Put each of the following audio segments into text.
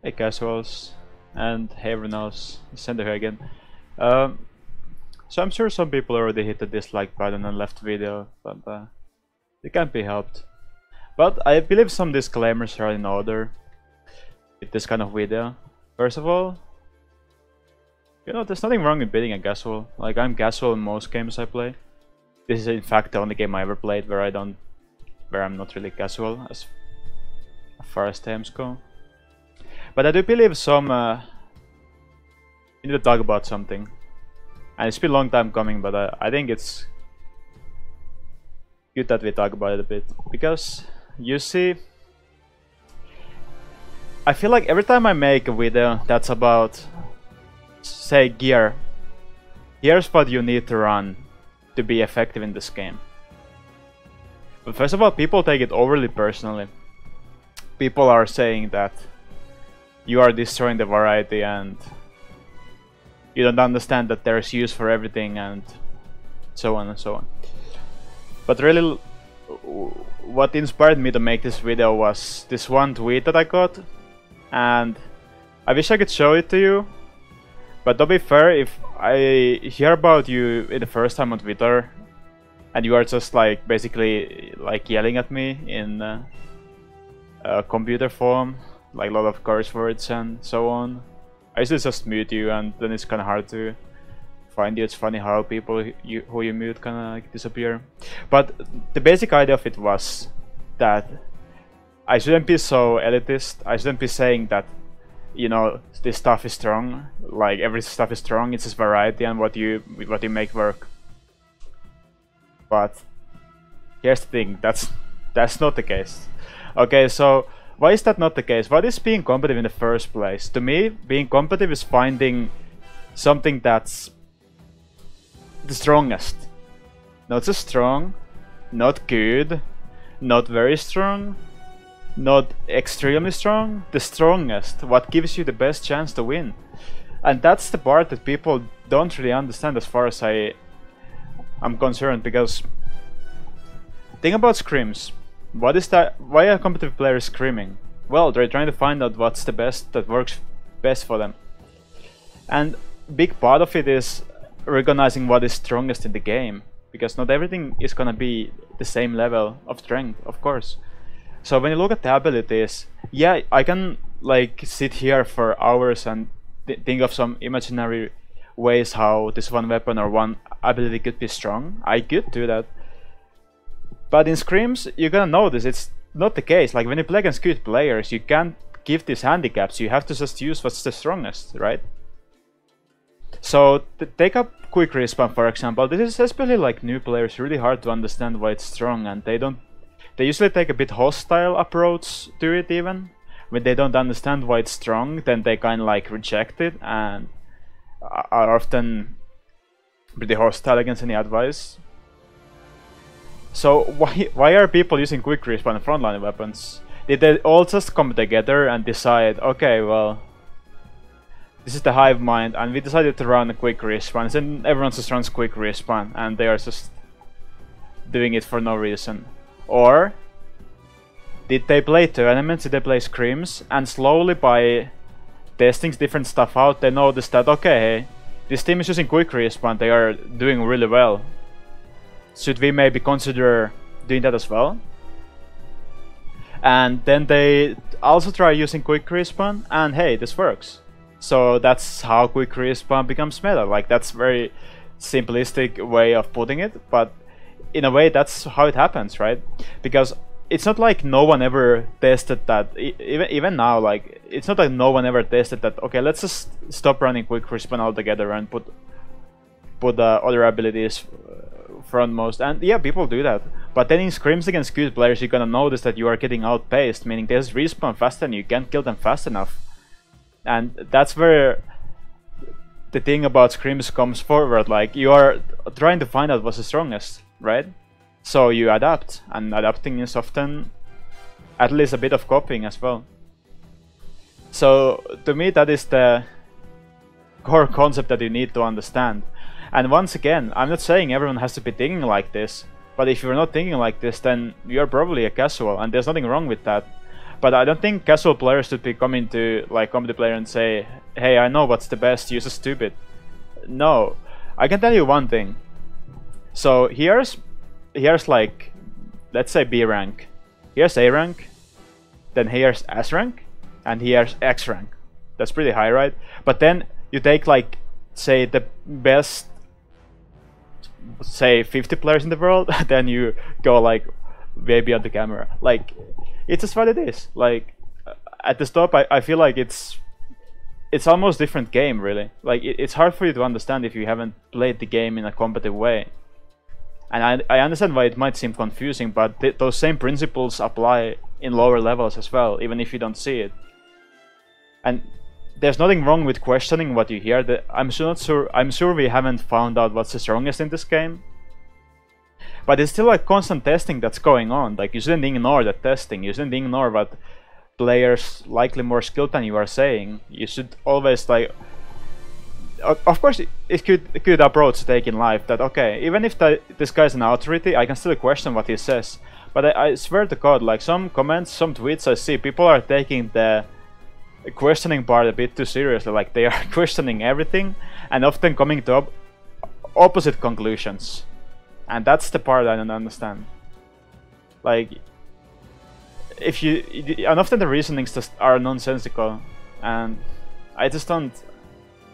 Hey casuals, and hey everyone else, Sendou here again. Um, so I'm sure some people already hit the dislike button and left video, but it can't be helped. But I believe some disclaimers are in order with this kind of video. First of all, there's nothing wrong with being a casual. Like, I'm casual in most games I play. This is in fact the only game I ever played where I'm not really casual as far as times go. But I do believe we need to talk about something. And it's been a long time coming, but I think it's good that we talk about it a bit. Because, you see, I feel like every time I make a video that's about, say, gear, here's what you need to run to be effective in this game. But first of all, people take it overly personally. People are saying that you are destroying the variety and you don't understand that there's use for everything and so on and so on. But really, what inspired me to make this video was this one tweet that I got, and I wish I could show it to you, but to be fair, if I hear about you in the first time on Twitter and you are just like basically like yelling at me in computer form, like a lot of curse words and so on, I usually just mute you, and then it's kind of hard to find you. It's funny how people who you mute kind of like disappear. But the basic idea of it was that I shouldn't be so elitist. I shouldn't be saying that, you know, this stuff is strong, like every stuff is strong. It's just variety and what you make work. But here's the thing, that's not the case. Okay, so why is that not the case? What is being competitive in the first place? To me, being competitive is finding something that's the strongest. Not so strong, not good, not very strong, not extremely strong, the strongest, what gives you the best chance to win. And that's the part that people don't really understand as far as I'm concerned, because think about scrims. What is that? Why are competitive players screaming? Well, they're trying to find out what's the best that works best for them. And big part of it is recognizing what is strongest in the game, because not everything is gonna be the same level of strength, of course. So when you look at the abilities, yeah, I can like sit here for hours and think of some imaginary ways how this one weapon or one ability could be strong. I could do that. But in scrims, you're gonna notice it's not the case. Like when you play against good players, you can't give these handicaps. You have to just use what's the strongest, right? So take up quick respawn, for example. This is especially like new players really hard to understand why it's strong, and they usually take a bit hostile approach to it. Even when they don't understand why it's strong, then they kind of like reject it and are often pretty hostile against any advice. So why are people using quick respawn and frontline weapons? Did they all just come together and decide, okay, well, this is the hive mind, and we decided to run a quick respawn, and everyone just runs quick respawn, and they are just doing it for no reason? Or did they play tournaments, did they play scrims, and slowly by testing different stuff out, they noticed that, okay, hey, this team is using quick respawn, they are doing really well. Should we maybe consider doing that as well? And then they also try using quick respawn, and hey, this works. So that's how quick respawn becomes meta. Like, that's very simplistic way of putting it, but in a way that's how it happens, right? Because it's not like no one ever tested that. Even now, like, it's not like no one ever tested that. Okay, let's just stop running quick respawn altogether and put other abilities frontmost. And yeah, people do that. But then in scrims against good players, you're gonna notice that you are getting outpaced, meaning they just respawn fast and you can't kill them fast enough. And that's where the thing about scrims comes forward. Like, you are trying to find out what's the strongest, right? So you adapt, and adapting is often at least a bit of copying as well. So to me, that is the core concept that you need to understand. And once again, I'm not saying everyone has to be thinking like this, but if you're not thinking like this, then you're probably a casual, and there's nothing wrong with that. But I don't think casual players should be coming to like competitive player and say, "Hey, I know what's the best. You're so stupid." No, I can tell you one thing. So here's like, let's say B rank. Here's A rank. Then here's S rank, and here's X rank. That's pretty high, right? But then you take like, say the best, say 50 players in the world, then you go like way beyond the camera. Like, it's just what it is. Like, at the top, I feel like it's almost different game, really. Like, it's hard for you to understand if you haven't played the game in a competitive way. And I understand why it might seem confusing, but those same principles apply in lower levels as well, even if you don't see it. And there's nothing wrong with questioning what you hear. I'm sure we haven't found out what's the strongest in this game. But it's still like constant testing that's going on. Like, you shouldn't ignore that testing. You shouldn't ignore what players likely more skilled than you are saying. You should always like... Of course, it could approach take in life that, okay, even if this guy's an authority, I can still question what he says. But I swear to God, like some comments, some tweets I see, people are taking the questioning part a bit too seriously. Like, they are questioning everything and often coming to opposite conclusions. And that's the part I don't understand. Like, and often the reasonings just are nonsensical, and I just don't...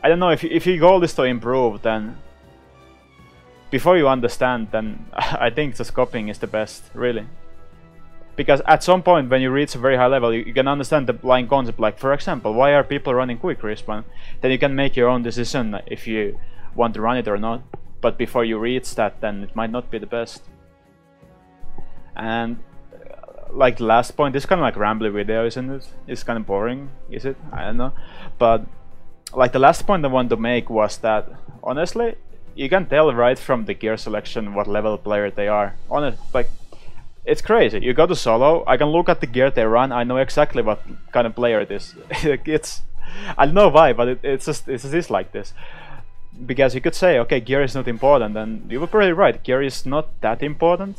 I don't know, if your goal is to improve, then before you understand, then I think just copying is the best, really. Because at some point when you reach a very high level, you can understand the blind concept, like for example, why are people running quick respawn? Then you can make your own decision if you want to run it or not. But before you reach that, then it might not be the best. And like the last point, this kind of like rambly video, isn't it? It's kind of boring, is it? I don't know. But like the last point I wanted to make was that, honestly, you can tell right from the gear selection what level player they are. Like, it's crazy. You go to solo, I can look at the gear they run, I know exactly what kind of player it is. I don't know why, but it is like this. Because you could say, okay, gear is not important, and you were probably right, gear is not that important.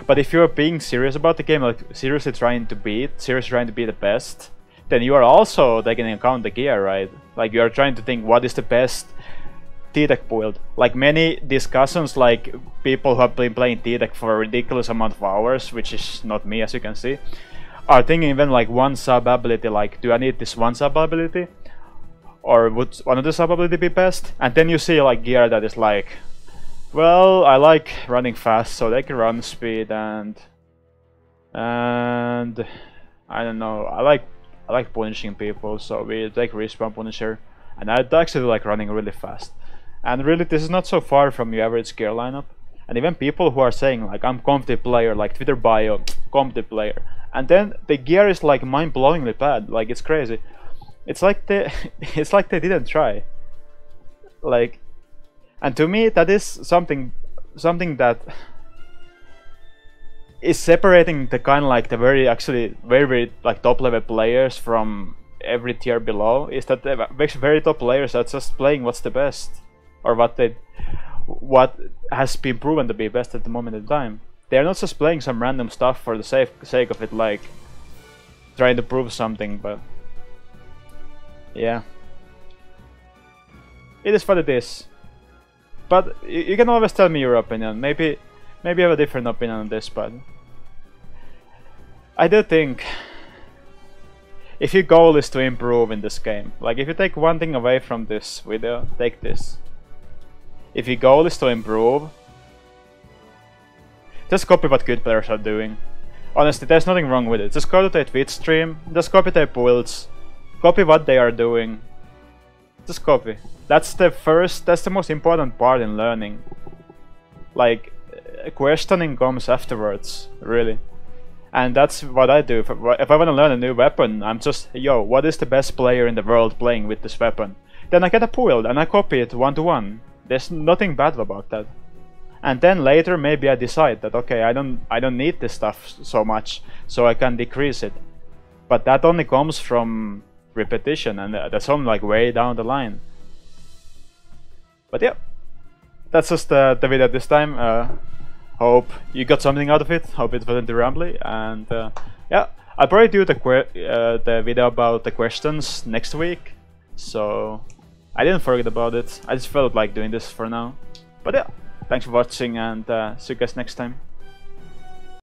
But if you're being serious about the game, like seriously trying to be the best, then you are also taking into account the gear, right? Like, you are trying to think what is the best T-Deck build. Like, many discussions, like people who have been playing T-Deck for a ridiculous amount of hours, which is not me, as you can see, are thinking even like one sub ability, like, do I need this one sub ability? Or would one of the sub ability be best? And then you see like gear that is like, well, I like running fast, so they can run speed, and I don't know, I like punishing people, so we take respawn punisher, and I actually like running really fast. And really, this is not so far from your average gear lineup. And even people who are saying like, I'm competitive player, like Twitter bio, competitive player, and then the gear is like mind-blowingly bad. Like, it's crazy. It's like they didn't try. Like, and to me that is something that is separating the kind of like the very like top level players from every tier below, is that the very top players are just playing what's the best, or what has been proven to be best at the moment in time. They are not just playing some random stuff for the sake of it, like trying to prove something. But yeah, it is what it is. But you can always tell me your opinion. Maybe you have a different opinion on this, but I do think if your goal is to improve in this game, like if you take one thing away from this video, take this. If your goal is to improve, just copy what good players are doing. Honestly, there's nothing wrong with it. Just go to their Twitch stream, just copy their builds, copy what they are doing. Just copy. That's the most important part in learning. Like, questioning comes afterwards, really. And that's what I do. If I want to learn a new weapon, I'm just, yo, what is the best player in the world playing with this weapon? Then I get a build and I copy it 1-to-1. There's nothing bad about that. And then later maybe I decide that, okay, I don't need this stuff so much, so I can decrease it. But that only comes from repetition, and that's only like way down the line. But yeah, that's just the video this time. Hope you got something out of it. Hope it wasn't too rambly, and yeah, I'll probably do the video about the questions next week. So I didn't forget about it. I just felt like doing this for now. But yeah, thanks for watching, and see you guys next time.